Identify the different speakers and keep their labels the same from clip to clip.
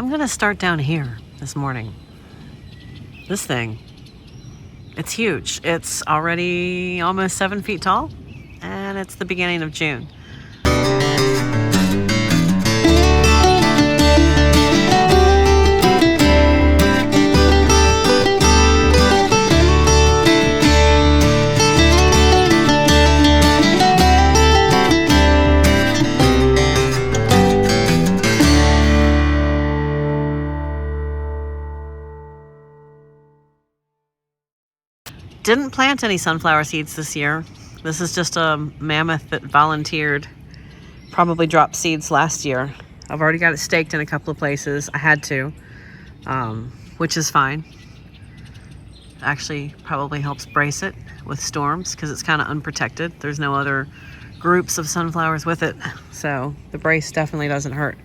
Speaker 1: I'm gonna start down here this morning. This thing, it's huge. It's already almost 7 feet tall, and it's the beginning of June. Didn't plant any sunflower seeds this year. This is just a mammoth that volunteered. Probably dropped seeds last year. I've already got it staked in a couple of places. I had to, which is fine. Actually, probably helps brace it with storms because it's kind of unprotected. There's no other groups of sunflowers with it, so the brace definitely doesn't hurt.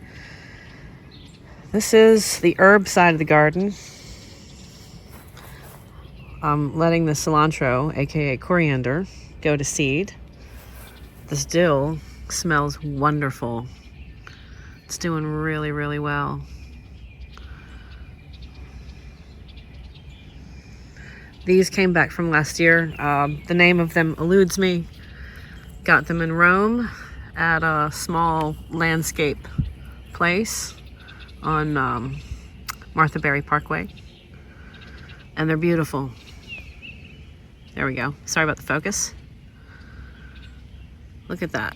Speaker 1: This is the herb side of the garden. I'm letting the cilantro, aka coriander, go to seed. This dill smells wonderful. It's doing really, really well. These came back from last year. The name of them eludes me. Got them in Rome at a small landscape place on Martha Berry Parkway. And they're beautiful. There we go. Sorry about the focus. Look at that.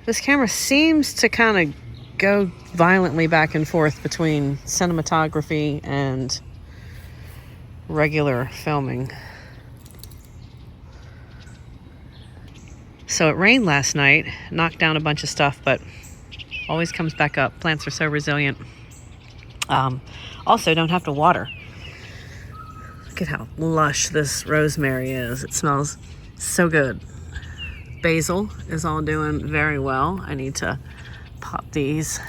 Speaker 1: This camera seems to kind of go violently back and forth between cinematography and regular filming. So it rained last night, knocked down a bunch of stuff, but always comes back up. Plants are so resilient. Also, don't have to water. Look at how lush this rosemary is. It smells so good. Basil is all doing very well. I need to pop these.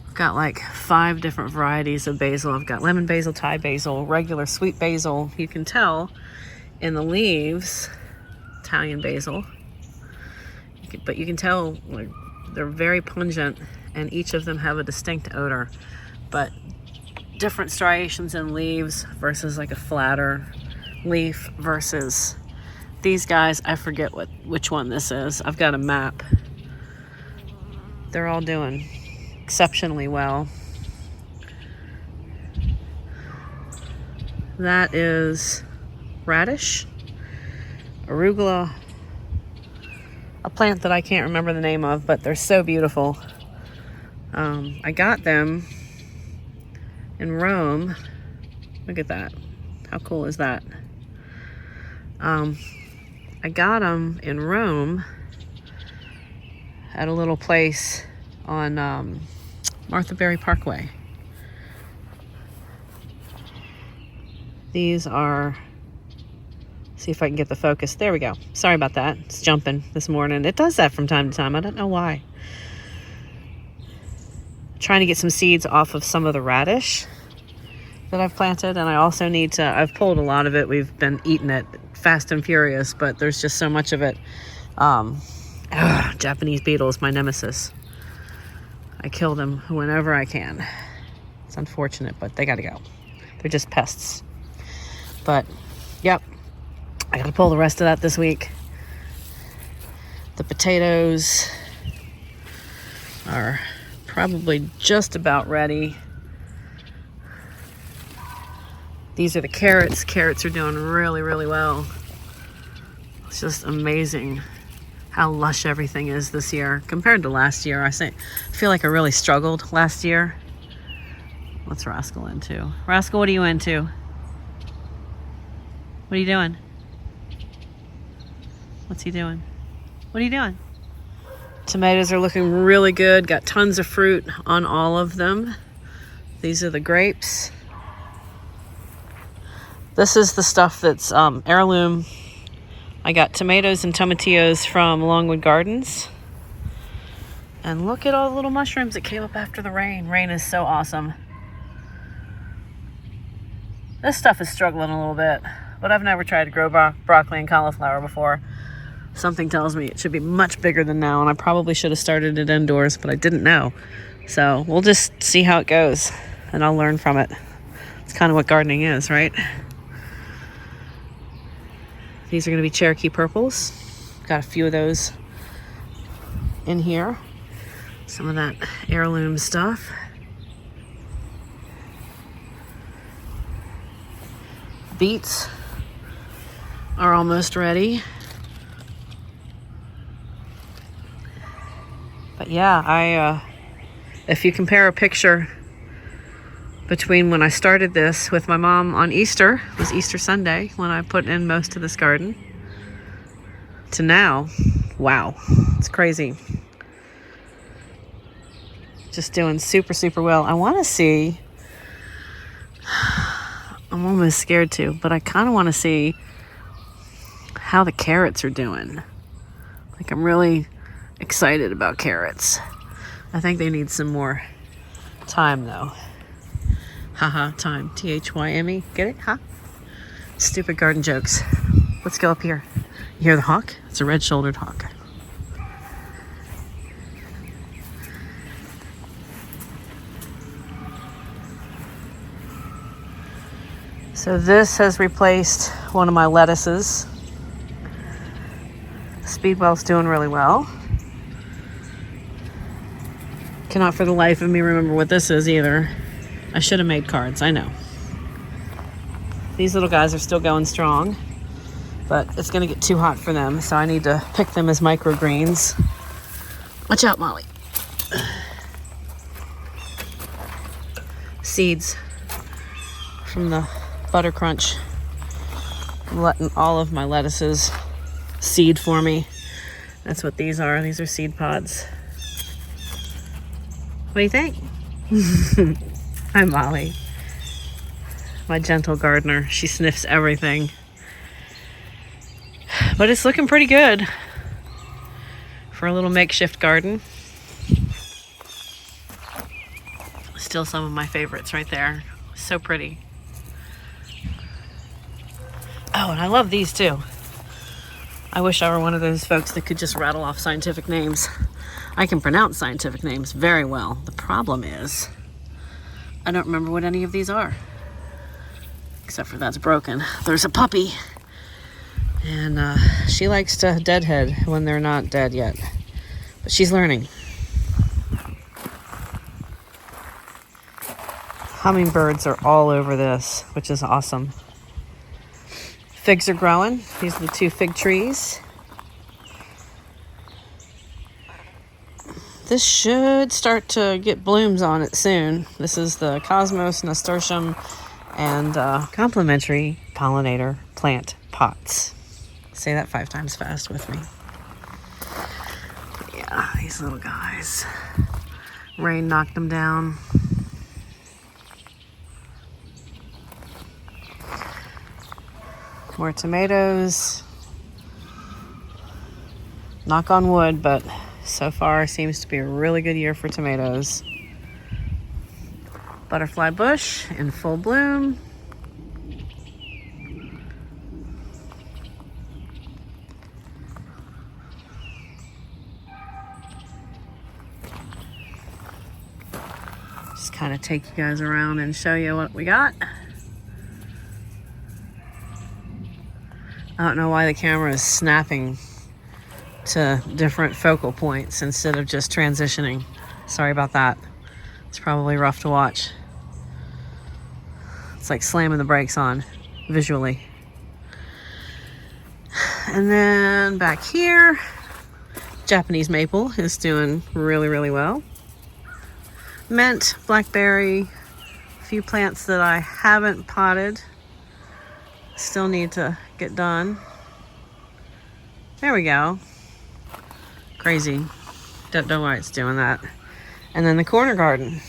Speaker 1: I've got like 5 different varieties of basil. I've got lemon basil, Thai basil, regular sweet basil. You can tell in the leaves, Italian basil. But you can tell like, they're very pungent, and each of them have a distinct odor. But different striations in leaves versus like a flatter leaf versus these guys. I forget which one this is. I've got a map. They're all doing exceptionally well. That is radish, arugula, a plant that I can't remember the name of, but they're so beautiful. I got them in Rome. Look at that. How cool is that? I got them in Rome at a little place on Martha Berry Parkway. These are, see if I can get the focus. There we go. Sorry about that. It's jumping this morning. It does that from time to time. I don't know why. Trying to get some seeds off of some of the radish that I've planted, and I also need to, I've pulled a lot of it. We've been eating it fast and furious, but there's just so much of it. Japanese beetles, my nemesis. I kill them whenever I can. It's unfortunate, but they gotta go. They're just pests. But, yep, I gotta pull the rest of that this week. The potatoes are probably just about ready. These are the carrots. Carrots are doing really, really well. It's just amazing how lush everything is this year compared to last year. I feel like I really struggled last year. What's Rascal into? Rascal, what are you into? What are you doing? What's he doing? What are you doing? Tomatoes are looking really good. Got tons of fruit on all of them. These are the grapes. This is the stuff that's heirloom. I got tomatoes and tomatillos from Longwood Gardens. And look at all the little mushrooms that came up after the rain. Rain is so awesome. This stuff is struggling a little bit, but I've never tried to grow broccoli and cauliflower before. Something tells me it should be much bigger than now, and I probably should have started it indoors, but I didn't know. So we'll just see how it goes, and I'll learn from it. It's kind of what gardening is, right? These are going to be Cherokee purples. Got a few of those in here. Some of that heirloom stuff. Beets are almost ready. But yeah, if you compare a picture between when I started this with my mom on Easter, it was Easter Sunday when I put in most of this garden, to now, wow, it's crazy. Just doing super, super well. I want to see, I'm almost scared to, but I kind of want to see how the carrots are doing. Like, I'm really excited about carrots. I think they need some more time though. Haha, time. T-H-Y-M-E. Get it? Huh? Stupid garden jokes. Let's go up here. You hear the hawk? It's a red-shouldered hawk. So this has replaced one of my lettuces. Speedwell's doing really well. Cannot for the life of me remember what this is either. I should have made cards, I know. These little guys are still going strong, but it's gonna get too hot for them, so I need to pick them as microgreens. Watch out, Molly. Seeds from the Butter Crunch. I'm letting all of my lettuces seed for me. That's what these are. These are seed pods. What do you think? Hi, Molly. My gentle gardener. She sniffs everything. But it's looking pretty good for a little makeshift garden. Still some of my favorites right there. So pretty. Oh, and I love these too. I wish I were one of those folks that could just rattle off scientific names. I can pronounce scientific names very well. The problem is, I don't remember what any of these are. Except for that's broken. There's a puppy. And she likes to deadhead when they're not dead yet. But she's learning. Hummingbirds are all over this, which is awesome. Figs are growing. These are the 2 fig trees. This should start to get blooms on it soon. This is the Cosmos nasturtium and complementary pollinator plant pots. Say that 5 times fast with me. But yeah, these little guys. Rain knocked them down. More tomatoes. Knock on wood, but so far seems to be a really good year for tomatoes. Butterfly bush in full bloom. Just kind of take you guys around and show you what we got. I don't know why the camera is snapping to different focal points instead of just transitioning. Sorry about that. It's probably rough to watch. It's like slamming the brakes on visually. And then back here, Japanese maple is doing really, really well. Mint, blackberry, a few plants that I haven't potted. Still need to get done. There we go. Crazy. Don't know why it's doing that. And then the corner garden,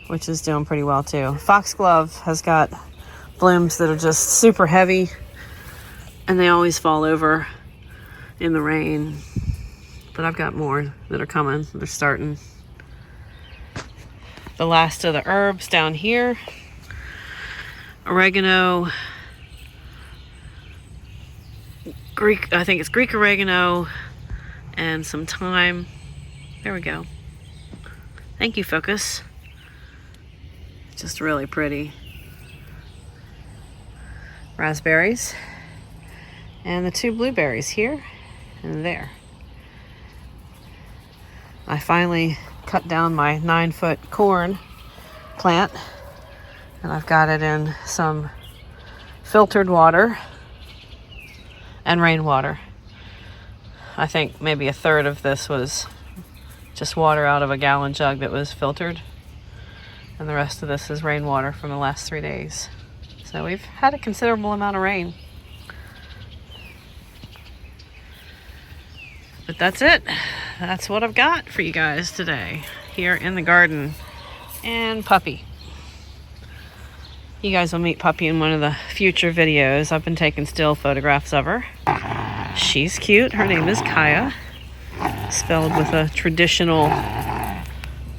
Speaker 1: which is doing pretty well too. Foxglove has got blooms that are just super heavy, and they always fall over in the rain. But I've got more that are coming. They're starting. The last of the herbs down here. Oregano, I think it's Greek oregano and some thyme. There we go. Thank you, focus. Just really pretty. Raspberries. And the 2 blueberries here and there. I finally cut down my 9-foot corn plant, and I've got it in some filtered water and rainwater. I think maybe a third of this was just water out of a gallon jug that was filtered, and the rest of this is rainwater from the last 3 days. So we've had a considerable amount of rain. But that's it. That's what I've got for you guys today here in the garden. And Puppy. You guys will meet Puppy in one of the future videos. I've been taking still photographs of her. She's cute. Her name is Kaya, spelled with a traditional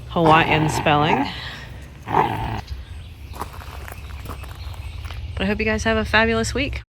Speaker 1: Hawaiian spelling. But I hope you guys have a fabulous week.